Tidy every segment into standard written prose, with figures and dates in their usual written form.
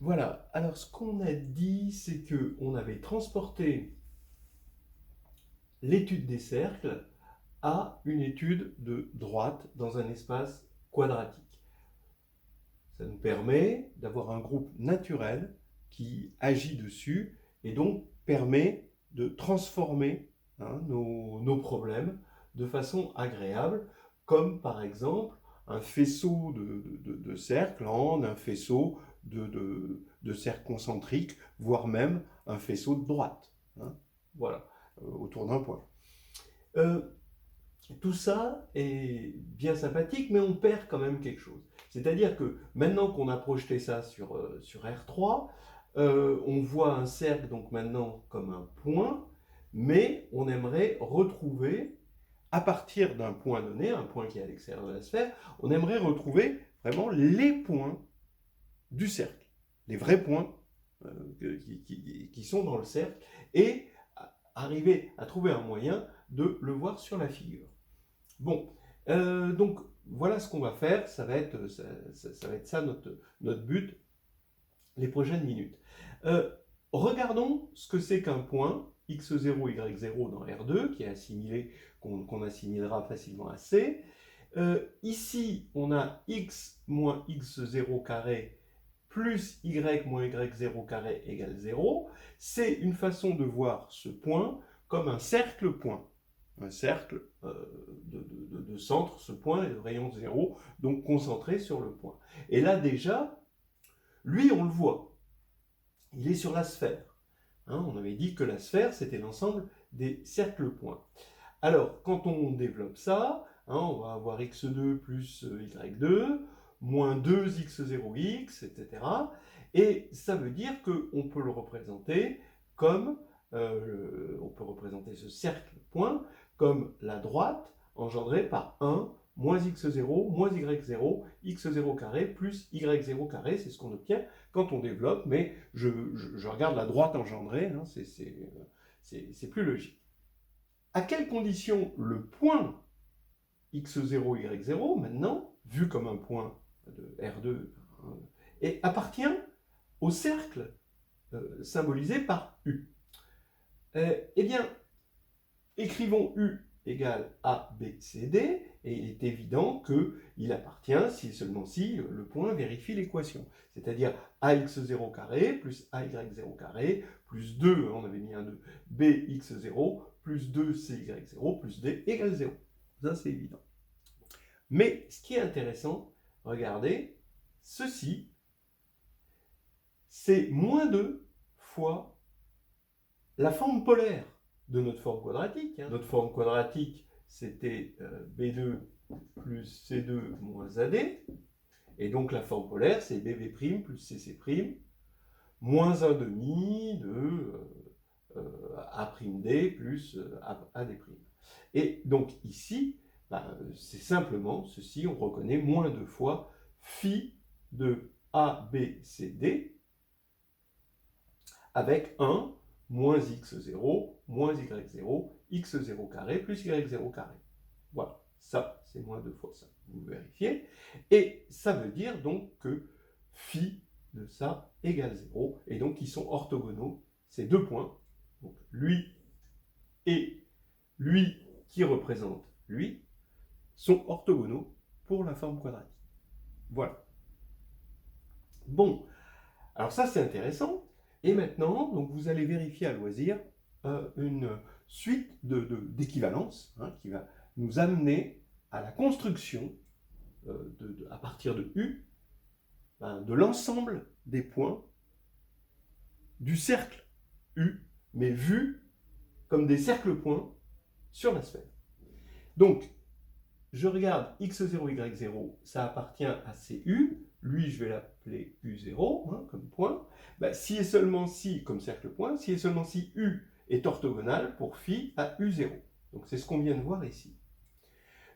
Voilà, alors ce qu'on a dit, c'est qu'on avait transporté l'étude des cercles à une étude de droite dans un espace quadratique. Ça nous permet d'avoir un groupe naturel qui agit dessus et donc permet de transformer nos problèmes de façon agréable, comme par exemple un faisceau de cercles en un faisceau de cercles concentriques, voire même un faisceau de droite. Voilà, autour d'un point. Tout ça est bien sympathique, mais on perd quand même quelque chose. C'est-à-dire que maintenant qu'on a projeté ça sur R3, on voit un cercle donc maintenant comme un point, mais on aimerait retrouver, à partir d'un point donné, un point qui est à l'extérieur de la sphère, on aimerait retrouver vraiment les points du cercle, les vrais points qui sont dans le cercle, et arriver à trouver un moyen de le voir sur la figure. Bon, donc voilà ce qu'on va faire, ça va être ça notre but les prochaines minutes. Regardons ce que c'est qu'un point x0, y0 dans R2, qui est assimilé, qu'on assimilera facilement à C. Ici, on a x moins x0 carré plus y moins y0 carré égale 0. C'est une façon de voir ce point comme un cercle-point. Un cercle de centre, ce point est de rayon 0, donc concentré sur le point. Et là déjà, lui on le voit, il est sur la sphère. On avait dit que la sphère c'était l'ensemble des cercles-points. Alors quand on développe ça, on va avoir x2 plus y2, moins 2x0x, etc. Et ça veut dire qu'on peut le représenter comme, on peut représenter ce cercle-point comme la droite engendrée par 1 moins x0 moins y0, x0 carré plus y0 carré, c'est ce qu'on obtient quand on développe, mais je regarde la droite engendrée, c'est plus logique. À quelles conditions le point x0, y0, maintenant, vu comme un point de R2, et appartient au cercle symbolisé par U. Eh bien, écrivons U égale A, B, C, D, et il est évident qu'il appartient si et seulement si le point vérifie l'équation. C'est-à-dire AX0 carré plus AY0 carré plus 2, on avait mis un 2, BX0 plus 2CY0 plus D égale 0. Ça, c'est évident. Mais ce qui est intéressant, regardez, ceci, c'est moins 2 fois la forme polaire de notre forme quadratique. Notre forme quadratique, c'était B2 plus C2 moins AD. Et donc la forme polaire, c'est BB' plus CC' moins 1 demi de A'D plus AD'. Et donc ici, c'est simplement ceci, on reconnaît moins 2 fois phi de ABCD avec 1 moins x0 moins y0, x0 carré plus y0 carré. Voilà, ça c'est moins 2 fois ça, vous vérifiez. Et ça veut dire donc que phi de ça égale 0, et donc ils sont orthogonaux, ces deux points, donc lui et lui qui représente lui, sont orthogonaux pour la forme quadratique. Voilà. Bon, alors ça c'est intéressant. Et maintenant, donc vous allez vérifier à loisir une suite d'équivalence qui va nous amener à la construction, à partir de U, de l'ensemble des points du cercle U, mais vu comme des cercles-points sur la sphère. Donc, je regarde x0, y0, ça appartient à CU, lui je vais l'appeler U0 comme point, si et seulement si, comme cercle-point, si et seulement si U est orthogonal pour phi à U0. Donc c'est ce qu'on vient de voir ici.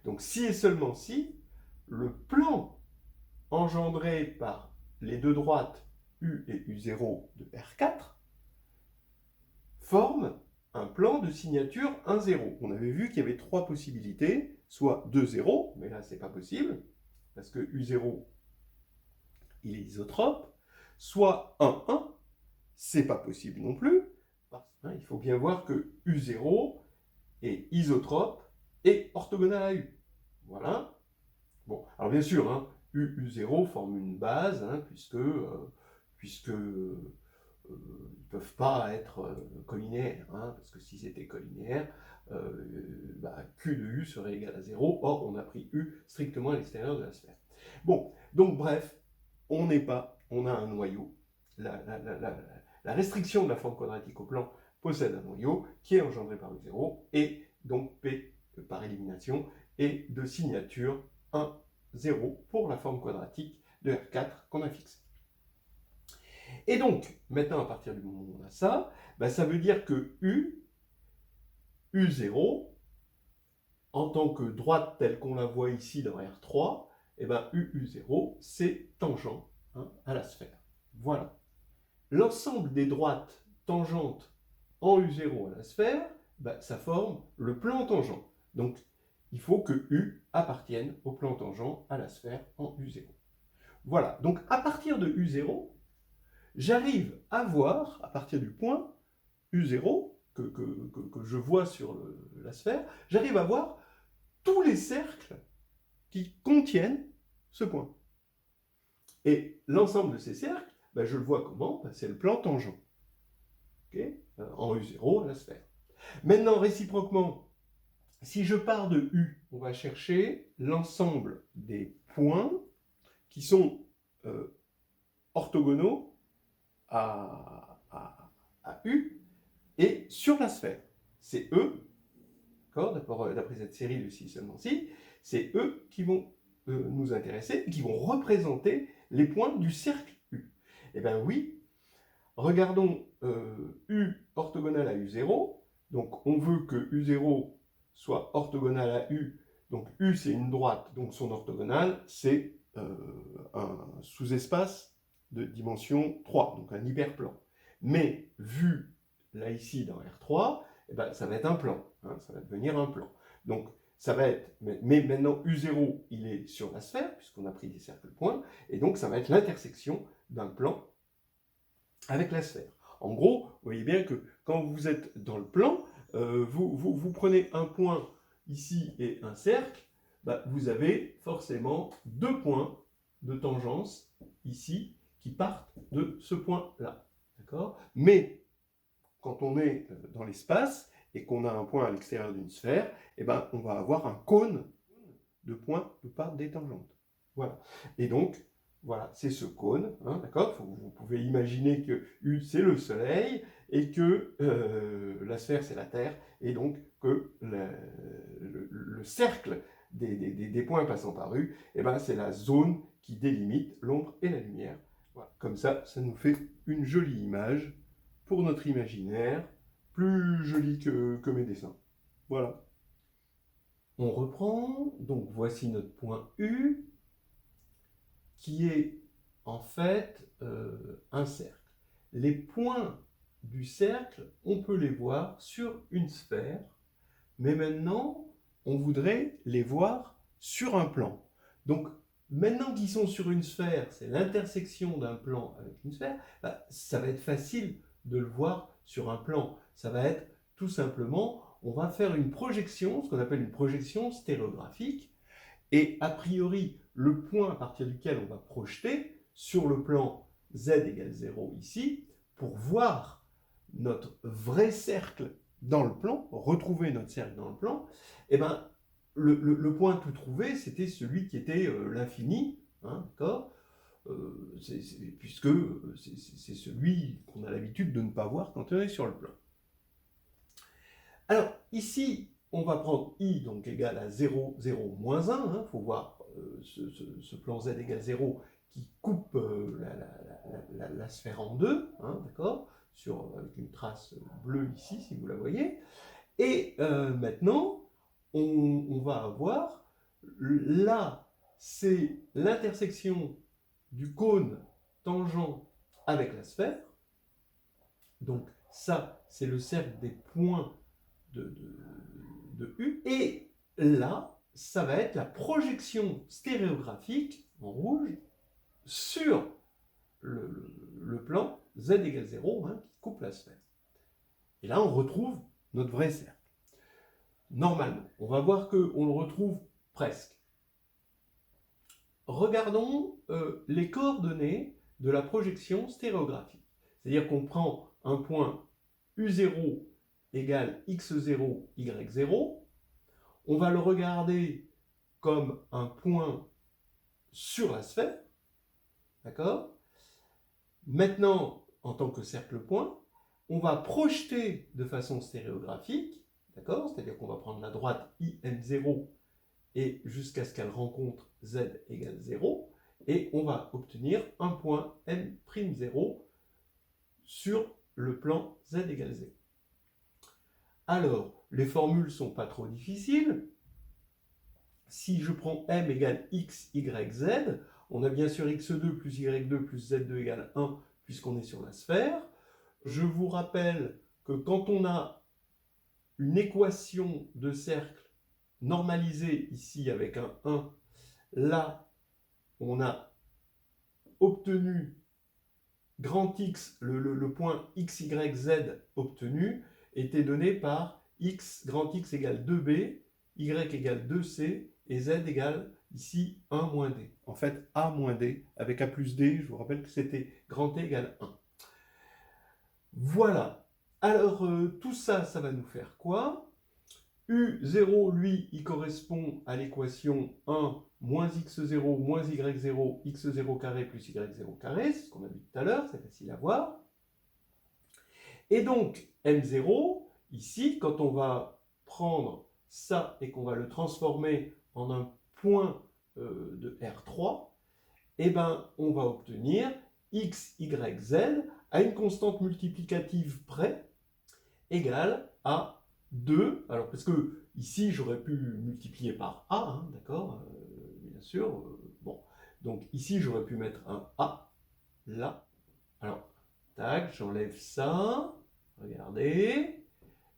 Donc si et seulement si, le plan engendré par les deux droites U et U0 de R4 forme un plan de signature 1,0. On avait vu qu'il y avait trois possibilités, soit 2 0, mais là c'est pas possible, parce que U0 il est isotrope, soit 1, 1, c'est pas possible non plus. Il faut bien voir que U0 est isotrope et orthogonal à U. Voilà. Bon, alors bien sûr, hein, U0 forme une base, hein, puisque ils ne peuvent pas être collinéaires, hein, parce que si c'était collinéaire, Q de U serait égal à 0, or on a pris U strictement à l'extérieur de la sphère. Bon, donc bref, on a un noyau. La restriction de la forme quadratique au plan possède un noyau qui est engendré par U0, et donc P, par élimination, est de signature 1, 0 pour la forme quadratique de R4 qu'on a fixée. Et donc, maintenant, à partir du moment où on a ça, ça veut dire que U0, en tant que droite telle qu'on la voit ici dans R3, U0, c'est tangent, hein, à la sphère. Voilà. L'ensemble des droites tangentes en U0 à la sphère, ça forme le plan tangent. Donc, il faut que U appartienne au plan tangent à la sphère en U0. Voilà. Donc, à partir de U0, j'arrive à voir, à partir du point U0 que je vois sur la sphère, j'arrive à voir tous les cercles qui contiennent ce point. Et l'ensemble de ces cercles, je le vois comment? C'est le plan tangent. Okay, en U0 à la sphère. Maintenant, réciproquement, si je pars de U, on va chercher l'ensemble des points qui sont orthogonaux à U et sur la sphère. C'est eux, d'après cette série de si seulement si, c'est eux qui vont nous intéresser, qui vont représenter les points du cercle U. Eh bien oui, regardons U orthogonal à U0. Donc on veut que U0 soit orthogonal à U. Donc U c'est une droite, donc son orthogonal c'est un sous-espace de dimension 3, donc un hyperplan. Mais vu là ici dans R3, ça va être un plan, hein, ça va devenir un plan. Donc ça va être, mais maintenant U0 il est sur la sphère, puisqu'on a pris des cercles points, et donc ça va être l'intersection d'un plan avec la sphère. En gros, vous voyez bien que quand vous êtes dans le plan, vous prenez un point ici et un cercle, vous avez forcément deux points de tangence ici qui partent de ce point-là. D'accord ? Mais quand on est dans l'espace et qu'on a un point à l'extérieur d'une sphère, on va avoir un cône de points de part des tangentes. Voilà. Et donc, voilà, c'est ce cône, hein, d'accord ? Vous pouvez imaginer que U, c'est le Soleil, et que la sphère, c'est la Terre, et donc que le cercle des points passant par U, c'est la zone qui délimite l'ombre et la lumière. Voilà. Comme ça nous fait une jolie image pour notre imaginaire, plus jolie que mes dessins. Voilà. On reprend, donc voici notre point U, qui est en fait un cercle. Les points du cercle, on peut les voir sur une sphère, mais maintenant, on voudrait les voir sur un plan. Donc, maintenant qu'ils sont sur une sphère, c'est l'intersection d'un plan avec une sphère, ça va être facile de le voir sur un plan. Ça va être tout simplement, on va faire une projection, ce qu'on appelle une projection stéréographique, et a priori, le point à partir duquel on va projeter sur le plan z égale 0 ici, pour voir notre vrai cercle dans le plan, retrouver notre cercle dans le plan, le point tout trouvé, c'était celui qui était l'infini, hein, d'accord, puisque c'est celui qu'on a l'habitude de ne pas voir quand on est sur le plan. Alors, ici, on va prendre i donc égal à 0, 0, moins 1. Il faut voir ce plan z égale 0 qui coupe la sphère en deux, hein, d'accord, avec une trace bleue ici, si vous la voyez. Et maintenant, on va avoir, là, c'est l'intersection du cône tangent avec la sphère. Donc ça, c'est le cercle des points de U. Et là, ça va être la projection stéréographique, en rouge, sur le plan z égale 0, hein, qui coupe la sphère. Et là, on retrouve notre vrai cercle. Normalement, on va voir qu'on le retrouve presque. Regardons les coordonnées de la projection stéréographique. C'est-à-dire qu'on prend un point U0 égale x0, y0. On va le regarder comme un point sur la sphère. D'accord? Maintenant, en tant que cercle-point, on va projeter de façon stéréographique. D'accord? C'est-à-dire qu'on va prendre la droite IM0 et jusqu'à ce qu'elle rencontre z égale 0. Et on va obtenir un point M'0 sur le plan z égale 0. Alors, les formules ne sont pas trop difficiles. Si je prends m égale x, y, z, on a bien sûr x2 plus y2 plus z2 égale 1, puisqu'on est sur la sphère. Je vous rappelle que quand on a une équation de cercle normalisée ici avec un 1, là, on a obtenu grand X, le point x, y, z obtenu, était donné par x, grand X égale 2b, y égale 2c, et z égale ici 1 moins d. En fait, a moins d, avec a plus d, je vous rappelle que c'était grand T égale 1. Voilà. Alors, tout ça, ça va nous faire quoi? U0, lui, il correspond à l'équation 1 moins x0 moins y0, x0 carré plus y0 carré, c'est ce qu'on a vu tout à l'heure, c'est facile à voir. Et donc, M0, ici, quand on va prendre ça et qu'on va le transformer en un point de R3, eh ben, on va obtenir x, y, z à une constante multiplicative près égale à 2. Alors, parce que ici, j'aurais pu multiplier par a, hein, d'accord, bien sûr. Bon, donc ici, j'aurais pu mettre un a, là. Alors, tac, j'enlève ça. Regardez.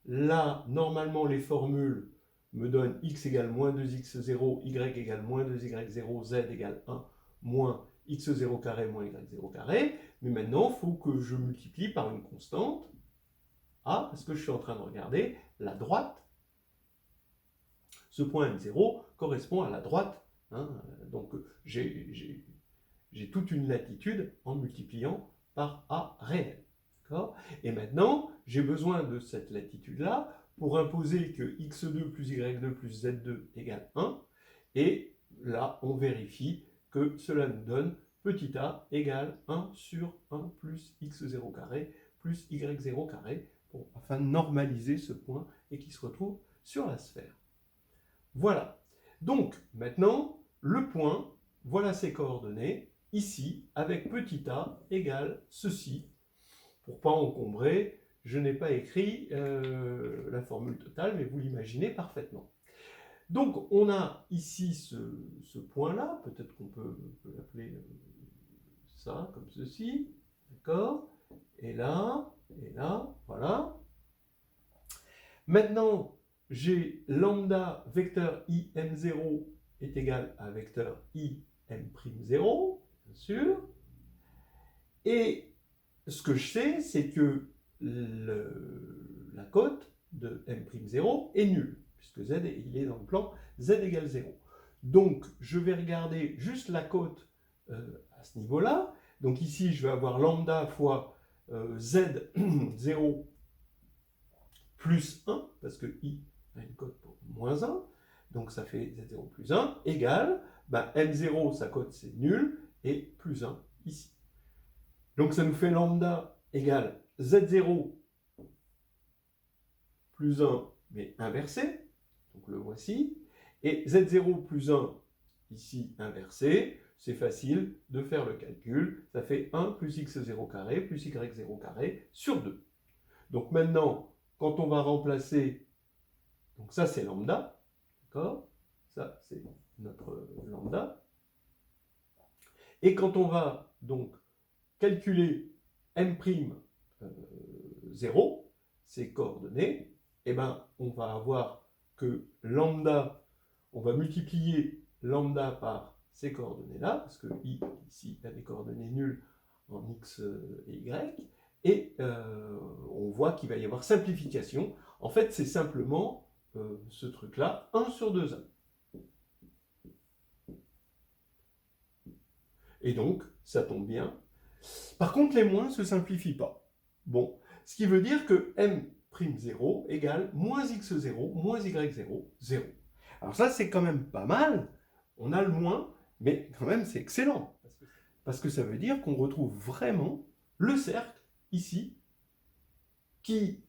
Là, normalement, les formules me donnent x égale moins 2x0, y égale moins 2y0, z égale 1, moins x0 carré moins y0 carré. Mais maintenant, il faut que je multiplie par une constante, a, parce que je suis en train de regarder la droite. Ce point M0 correspond à la droite. Hein, donc, j'ai toute une latitude en multipliant par a réel. Et maintenant, j'ai besoin de cette latitude-là pour imposer que x2 plus y2 plus z2 égale 1. Et là, on vérifie que cela nous donne petit a égale 1 sur 1 plus x0 carré plus y0 carré, afin de normaliser ce point et qu'il se retrouve sur la sphère. Voilà. Donc, maintenant, le point, voilà ses coordonnées, ici, avec petit a égale ceci. Pour ne pas encombrer, je n'ai pas écrit la formule totale, mais vous l'imaginez parfaitement. Donc, on a ici ce point-là, peut-être qu'on peut l'appeler ça, comme ceci, d'accord? Et là, voilà. Maintenant, j'ai lambda vecteur im0 est égal à vecteur im'0, bien sûr. Et ce que je sais, c'est que la cote de M'0 est nulle, puisque z il est dans le plan z égale 0. Donc, je vais regarder juste la cote à ce niveau-là. Donc ici, je vais avoir lambda fois z0 plus 1, parce que i a une cote pour moins 1. Donc ça fait z0 plus 1, égale, m0, sa cote c'est nul, et plus 1 ici. Donc ça nous fait lambda égale z0 plus 1, mais inversé. Donc le voici. Et z0 plus 1, ici inversé. C'est facile de faire le calcul. Ça fait 1 plus x0 carré plus y0 carré sur 2. Donc maintenant, quand on va remplacer, donc ça c'est lambda, d'accord? Ça c'est notre lambda. Et quand on va donc calculer M'0, ses coordonnées, eh ben, on va avoir que lambda, on va multiplier lambda par ces coordonnées-là, parce que i, ici, a des coordonnées nulles, en x et y, et on voit qu'il va y avoir simplification. En fait, c'est simplement ce truc-là, 1 sur 2a. Et donc, ça tombe bien. Par contre, les moins ne se simplifient pas. Bon, ce qui veut dire que m'0 égale moins x0, moins y0, 0. Alors ça, c'est quand même pas mal. On a le moins, mais quand même, c'est excellent. Parce que ça veut dire qu'on retrouve vraiment le cercle, ici, qui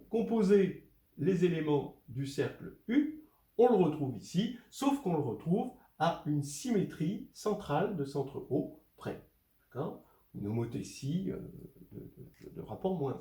composait les éléments du cercle U. On le retrouve ici, sauf qu'on le retrouve à une symétrie centrale de centre O près. Une homothétie de rapport -1.